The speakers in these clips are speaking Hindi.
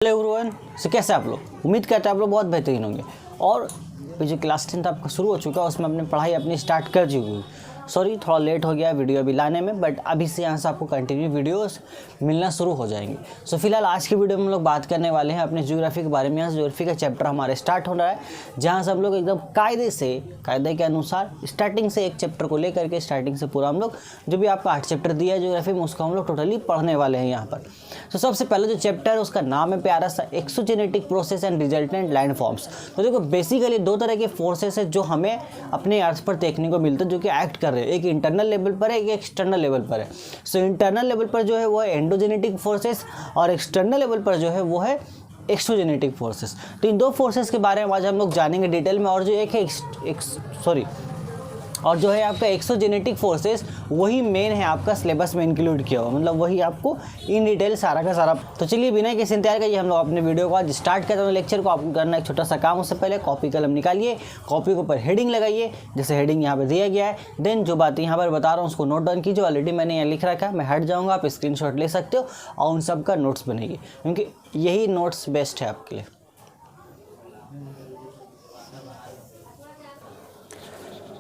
हेलो एवरीवन, सो कैसे आप लोग। उम्मीद करते हैं आप लोग बहुत बेहतरीन होंगे। और जो क्लास 10 आपका शुरू हो चुका है उसमें अपनी पढ़ाई अपनी स्टार्ट कर चुकी हूँ। सॉरी थोड़ा लेट हो गया वीडियो अभी लाने में, बट अभी से यहाँ से आपको कंटिन्यू वीडियोस मिलना शुरू हो जाएंगे। सो फिलहाल आज की वीडियो में हम लोग बात करने वाले हैं अपने ज्योग्राफी के बारे में। यहाँ से ज्योग्राफी का चैप्टर हमारे स्टार्ट हो रहा है, जहाँ से हम लोग एकदम कायदे के अनुसार स्टार्टिंग से एक चैप्टर को लेकर के स्टार्टिंग से पूरा हम लोग जो भी आपका 8 चैप्टर दिया है ज्योग्राफी में उसको हम लोग टोटली पढ़ने वाले हैं यहाँ पर। तो सबसे पहले जो चैप्टर है उसका नाम है प्यारा सा exogenetic process and resultant land forms. तो देखो बेसिकली दो तरह के फोर्सेस है जो हमें अपने अर्थ पर देखने को मिलते हैं, जो कि एक्ट कर रहे हैं। एक इंटरनल लेवल पर है, एक एक्सटर्नल लेवल पर है। सो इंटरनल लेवल पर जो है वो है एंडोजेनेटिक फोर्सेस और एक्सटर्नल लेवल पर जो है वो है एक्सोजेनेटिक फोर्सेस। तो इन दो फोर्सेस के बारे में आज हम लोग जानेंगे डिटेल में। और जो एक है और जो है आपका एक्सोजेनेटिक फोर्सेस वही मेन है आपका सिलेबस में इंक्लूड किया हुआ, मतलब वही आपको इन डिटेल सारा का सारा। तो चलिए बिना किसी इंतजार के हम लोग अपने वीडियो को आज स्टार्ट करते हैं। लेक्चर को आपको करना एक छोटा सा काम, उससे पहले कॉपी कलम निकालिए, कॉपी के ऊपर हेडिंग लगाइए, जैसे हेडिंग यहाँ पे दिया गया है। देन जो बातें यहाँ पर बता रहा हूँ उसको नोट डाउन कीजिए। ऑलरेडी मैंने यहाँ लिख रखा है, मैं हट जाऊँगा, आप स्क्रीनशॉट ले सकते हो और उन सब का नोट्स बनाइए, क्योंकि यही नोट्स बेस्ट है आपके लिए।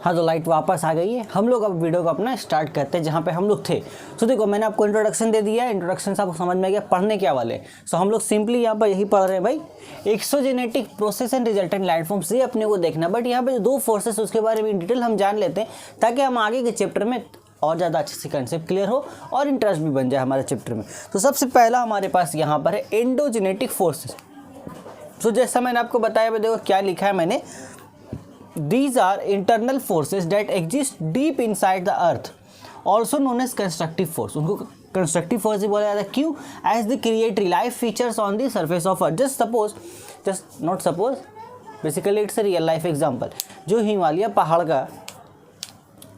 हाँ तो लाइट वापस आ गई है। हम लोग अब वीडियो को अपना स्टार्ट करते हैं जहाँ पे हम लोग थे। सो देखो मैंने आपको इंट्रोडक्शन दे दिया है, इंट्रोडक्शन से आपको समझ में आ गया पढ़ने क्या वाले। सो हम लोग सिंपली यहाँ पर यही पढ़ रहे हैं भाई, exogenetic process and resultant landforms, ये अपने को देखना। बट यहाँ पे जो दो फोर्सेस उसके बारे में डिटेल हम जान लेते हैं, ताकि हम आगे के चैप्टर में और ज़्यादा अच्छे से कंसेप्ट क्लियर हो और इंटरेस्ट भी बन जाए हमारे चैप्टर में। तो सबसे पहला हमारे पास यहाँ पर है एंडोजेनेटिक फोर्सेस। सो जैसा मैंने आपको बताया, देखो क्या लिखा है मैंने, These are internal forces that exist deep inside the earth, also known as constructive force। उनको constructive force भी बोला जाता है। क्यों? As they create life features on the surface of earth। just not suppose, basically it's a real life example। जो हिमालय पहाड़ का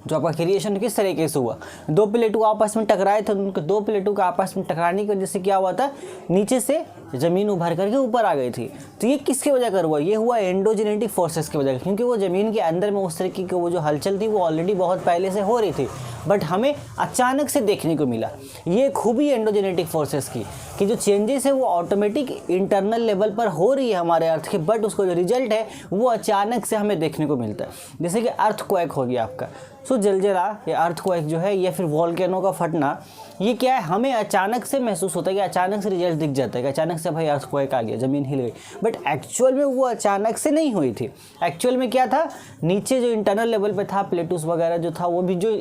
जो आपका क्रिएशन किस तरीके से हुआ, दो प्लेटों आपस में टकराए थे, उनके दो प्लेटों का आपस में टकराने की वजह से क्या हुआ था, नीचे से ज़मीन उभर करके ऊपर आ गई थी। तो ये किसके वजह कर हुआ, ये हुआ एंडोजेनेटिक फोर्सेस की वजह, क्योंकि वो ज़मीन के अंदर में उस तरीके की वो जो हलचल थी वो ऑलरेडी बहुत पहले से हो रही थी, बट हमें अचानक से देखने को मिला। ये खूबी एंडोजेनेटिक फोर्सेस की कि जो चेंजेस है वो ऑटोमेटिक इंटरनल लेवल पर हो रही है हमारे अर्थ के, बट उसका जो रिजल्ट है वो अचानक से हमें देखने को मिलता है। जैसे कि अर्थक्वेक हो गया आपका, सो जलजला या अर्थक्वेक जो है या फिर वॉल्केनो का फटना, ये क्या है, हमें अचानक से महसूस होता है कि अचानक से रिजल्ट दिख जाता है कि अचानक से भाई अर्थक्वेक आ गया, ज़मीन हिल गई। बट एक्चुअल में वो अचानक से नहीं हुई थी। एक्चुअल में क्या था, नीचे जो इंटरनल लेवल पे था, प्लेटूस वगैरह जो था वो भी जो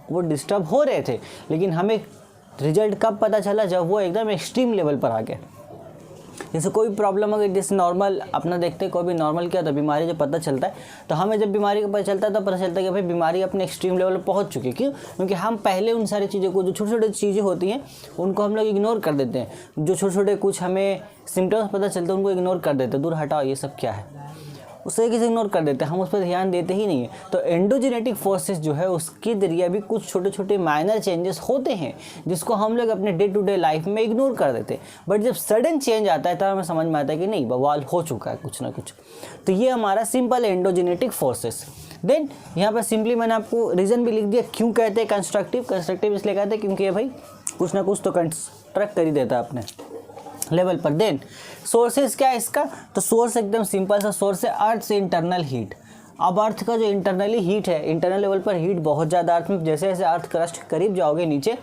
वो डिस्टर्ब हो रहे थे, लेकिन हमें रिजल्ट कब पता चला, जब वो एकदम एक्सट्रीम लेवल पर आ गया। जैसे कोई प्रॉब्लम अगर जैसे नॉर्मल अपना देखते हैं, कोई भी नॉर्मल क्या होता है, बीमारी जब पता चलता है तो हमें जब बीमारी का पता चलता है तो पता चलता है कि भाई बीमारी अपने एक्सट्रीम लेवल पर पहुंच चुकी है। क्यों? क्योंकि हम पहले उन सारी चीज़ों को, जो छोटी छोटी चीज़ें होती हैं उनको हम लोग इग्नोर कर देते हैं। जो छोटे छोटे कुछ हमें सिम्टम्स पता चलते हैं उनको इग्नोर कर देते हैं, दूर हटाओ ये सब क्या है, उसे किसी इग्नोर कर देते हैं, हम उस पर ध्यान देते ही नहीं है। तो एंडोजेनेटिक फोर्सेस जो है उसके जरिए भी कुछ छोटे छोटे माइनर चेंजेस होते हैं जिसको हम लोग अपने डे टू डे लाइफ में इग्नोर कर देते हैं, बट जब सडन चेंज आता है तब हमें समझ में आता है कि नहीं बवाल हो चुका है कुछ ना कुछ। तो ये हमारा सिंपल एंडोजेनेटिक फोर्सेस। देन यहाँ पर सिंपली मैंने आपको रीज़न भी लिख दिया क्यों कहते हैं कंस्ट्रक्टिव इसलिए कहते हैं क्योंकि ये भाई कुछ ना कुछ तो कंस्ट्रक्ट कर ही देता है अपने लेवल पर। देन सोर्सेज क्या है इसका, तो सोर्स एकदम सिंपल सा सोर्स है अर्थ से इंटरनल हीट। अब अर्थ का जो इंटरनली हीट है, इंटरनल लेवल पर हीट बहुत ज़्यादा अर्थ में, जैसे जैसे अर्थ क्रस्ट करीब जाओगे नीचे,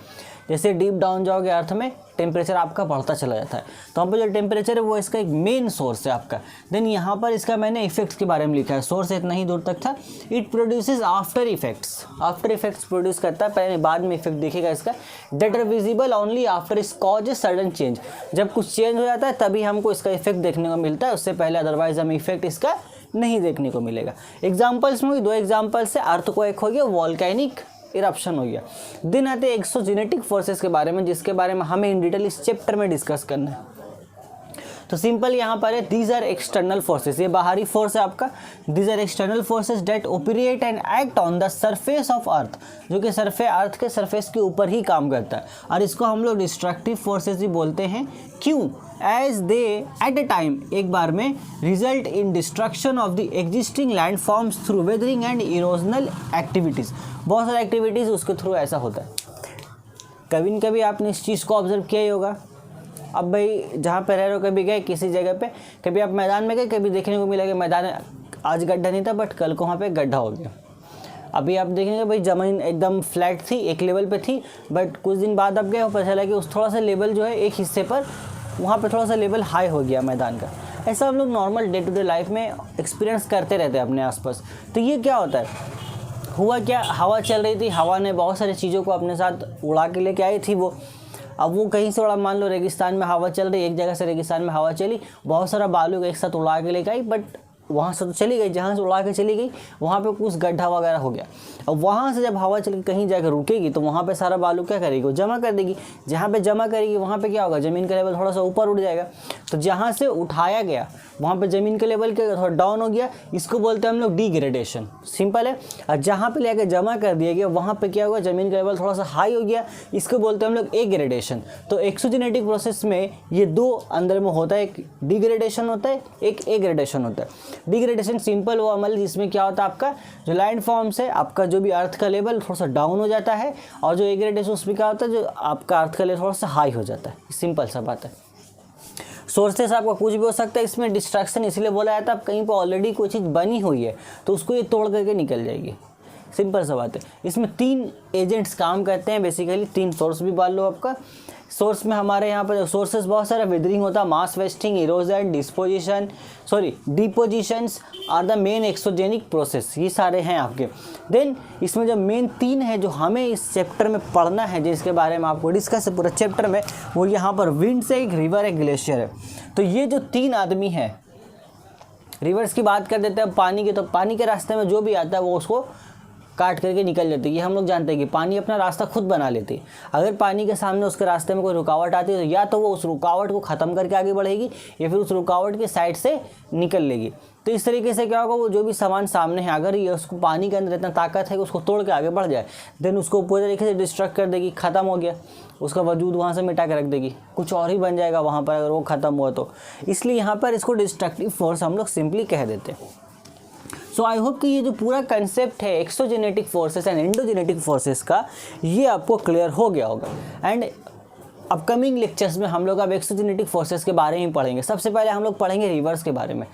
जैसे डीप डाउन जाओगे अर्थ में, टेम्परेचर आपका बढ़ता चला जाता है। तो यहाँ पर जो टेम्परेचर है वो इसका एक मेन सोर्स है आपका। देन यहाँ पर इसका मैंने इफेक्ट्स के बारे में लिखा है, सोर्स इतना ही दूर तक था। It produces after effects produce करता है, पहले बाद में इफेक्ट दिखेगा इसका। That are visible only after इस कॉज ए सडन चेंज, जब कुछ चेंज हो जाता है तभी हमको इसका इफेक्ट देखने को मिलता है, उससे पहले अदरवाइज हमें इफेक्ट इसका नहीं देखने को मिलेगा। एग्जाम्पल्स में दो एग्जाम्पल्स है, अर्थक्वेक हो गया, वॉल्केनिक इरप्शन हो गया। दिन आते हैं एक्सोजेनेटिक फोर्सेस के बारे में, जिसके बारे में हमें इन डिटेल इस चैप्टर में डिस्कस करना है। तो सिंपल यहाँ पर है, दीज आर एक्सटर्नल फोर्सेस, ये बाहरी फोर्स है आपका। These are external forces that operate and act on the surface of earth, जो कि अर्थ के सरफेस के ऊपर ही काम करता है, और इसको हम लोग डिस्ट्रक्टिव फोर्सेस भी बोलते हैं। क्यों? As they at a time, एक बार में, result in destruction of the existing land forms through weathering and erosional activities. बहुत सारी एक्टिविटीज़ उसके थ्रू ऐसा होता है। कभी न कभी आपने इस चीज़ को ऑब्जर्व किया ही होगा अब भाई जहाँ पे रह रहे हो, कभी गए किसी जगह पे, कभी आप मैदान में गए, कभी देखने को मिला कि मैदान आज गड्ढा नहीं था बट कल को वहाँ पे गड्ढा हो गया। अभी आप देखेंगे भाई ज़मीन एकदम फ्लैट थी, एक लेवल पे थी, बट कुछ दिन बाद आप गए और पता चला कि उस थोड़ा सा लेवल जो है एक हिस्से पर वहाँ पे थोड़ा सा लेवल हाई हो गया मैदान का। ऐसा हम लोग normal day to day life में एक्सपीरियंस करते रहते हैं अपने आसपास। तो ये क्या होता है, हुआ क्या, हवा चल रही थी, हवा ने बहुत सारी चीज़ों को अपने साथ उड़ा के लेके आई थी वो। अब वो कहीं से उड़ा, मान लो रेगिस्तान में हवा चल रही, एक जगह से रेगिस्तान में हवा चली, बहुत सारा बालू एक साथ उड़ा के लेके आई, बट वहाँ से तो चली गई, जहाँ से उड़ा के चली गई वहाँ पे कुछ गड्ढा वगैरह हो गया। अब वहाँ से जब हवा चल के कहीं जाकर रुकेगी तो वहाँ पे सारा बालू क्या करेगी, वो जमा कर देगी। जहाँ पे जमा करेगी वहाँ पे क्या होगा, ज़मीन का लेवल थोड़ा सा ऊपर उठ जाएगा। तो जहाँ से उठाया गया वहाँ पे ज़मीन का लेवल क्या थोड़ा डाउन हो गया, इसको बोलते हैं हम लोग डिग्रेडेशन, सिंपल है। और जहाँ पे लेकर जमा कर दिया गया वहाँ पे क्या होगा, ज़मीन का लेवल थोड़ा सा हाई हो गया, इसको बोलते हैं हम लोग एग्रेडेशन। तो एक्सोजेनेटिक प्रोसेस में ये दो अंदर में होता है, एक डिग्रेडेशन होता है, एक एग्रेडेशन होता है। डिग्रेडेशन सिंपल वो अमल जिसमें क्या होता है, आपका जो लैंड फॉर्म्स है, आपका जो भी अर्थ का लेवल थोड़ा सा डाउन हो जाता है, और जो एग्रेडेशन उसमें क्या होता है, जो आपका अर्थ का लेवल थोड़ा सा हाई हो जाता है। सिंपल सा बात है। सोर्सेस आपका कुछ भी हो सकता है, इसमें डिस्ट्रैक्शन इसलिए बोला जाता है, आप कहीं पर ऑलरेडी कोई चीज़ बनी हुई है तो उसको ये तोड़ करके निकल जाएगी, सिंपल सा बात है। इसमें 3 एजेंट्स काम करते हैं बेसिकली, 3 सोर्स भी मान लो आपका। सोर्स में हमारे यहाँ पर सोर्सेस बहुत सारा, विदरिंग होता है, mass wasting, erosion, depositions are the main exogenic process, ये सारे हैं आपके। देन इसमें जो मेन 3 है जो हमें इस चैप्टर में पढ़ना है, जिसके बारे में आपको डिस्कस है पूरा चैप्टर में, वो यहाँ पर विंड से, एक रिवर, एक ग्लेशियर है। तो ये जो 3 आदमी हैं, रिवर्स की बात कर देते हैं पानी के, तो पानी के रास्ते में जो भी आता है वो उसको काट करके निकल जाती है। ये हम लोग जानते हैं कि पानी अपना रास्ता खुद बना लेती है। अगर पानी के सामने उसके रास्ते में कोई रुकावट आती है तो या तो वो उस रुकावट को ख़त्म करके आगे बढ़ेगी या फिर उस रुकावट के साइड से निकल लेगी। तो इस तरीके से क्या होगा, वो जो भी सामान सामने है, अगर ये उसको पानी के अंदर इतना ताकत है कि उसको तोड़ के आगे बढ़ जाए, देन उसको पूरे तरीके से डिस्ट्रक्ट कर देगी, ख़त्म हो गया, उसका वजूद वहाँ से मिटा के रख देगी, कुछ और ही बन जाएगा वहाँ पर अगर वो ख़त्म हुआ तो। इसलिए यहाँ पर इसको डिस्ट्रक्टिव फोर्स हम लोग सिंपली कह देते हैं। सो आई होप कि ये जो पूरा कंसेप्ट है exogenetic forces and endogenetic forces का, ये आपको क्लियर हो गया होगा। एंड अपकमिंग लेक्चर्स में हम लोग अब एक्सोजेनेटिक फोर्सेस के बारे में पढ़ेंगे। सबसे पहले हम लोग पढ़ेंगे रिवर्स के बारे में,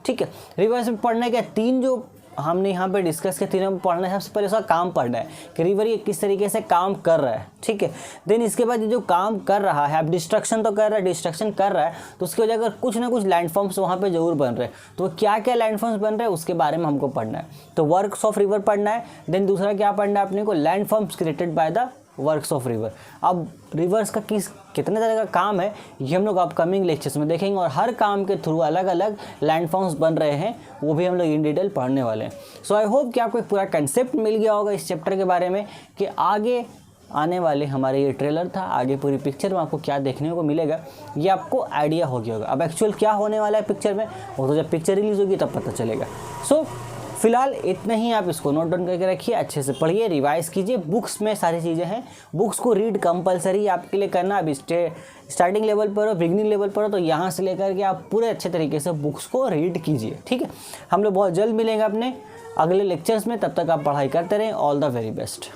ठीक है। रिवर्स में पढ़ने के 3 जो हमने यहाँ पे डिस्कस किया, तीनों में पढ़ना है। सबसे पहले उसका काम पढ़ना है कि रिवर ये किस तरीके से काम कर रहा है, ठीक है। देन इसके बाद ये जो काम कर रहा है, अब डिस्ट्रक्शन तो कर रहा है, डिस्ट्रक्शन कर रहा है तो उसकी वजह अगर कुछ ना कुछ लैंडफॉर्म्स वहाँ पे जरूर बन रहे हैं, तो क्या क्या लैंडफॉर्म्स बन रहे हैं उसके बारे में हमको पढ़ना है। तो वर्क्स ऑफ रिवर पढ़ना है। देन दूसरा क्या पढ़ना है अपने को, landforms created by the works of river. अब रिवर्स का कितने तरह का काम है ये हम लोग अपकमिंग लेक्चर्स में देखेंगे, और हर काम के थ्रू अलग अलग लैंडफॉर्म्स बन रहे हैं, वो भी हम लोग इन डिटेल पढ़ने वाले हैं। सो आई होप कि आपको एक पूरा कंसेप्ट मिल गया होगा इस चैप्टर के बारे में, कि आगे आने वाले हमारे ये ट्रेलर था, आगे पूरी पिक्चर में आपको क्या देखने को मिलेगा ये आपको आइडिया हो गया होगा। अब एक्चुअल क्या होने वाला है पिक्चर में, वो तो जब पिक्चर रिलीज़ होगी तब पता चलेगा। सो फिलहाल इतना ही, आप इसको नोट डाउन करके रखिए, अच्छे से पढ़िए, रिवाइज कीजिए। बुक्स में सारी चीज़ें हैं, बुक्स को रीड कंपलसरी आपके लिए करना। अभी स्टार्टिंग लेवल पर हो, बिगनिंग लेवल पर हो, तो यहाँ से लेकर के आप पूरे अच्छे तरीके से बुक्स को रीड कीजिए, ठीक है। हम लोग बहुत जल्द मिलेंगे अपने अगले लेक्चर्स में, तब तक आप पढ़ाई करते रहें। All the very best.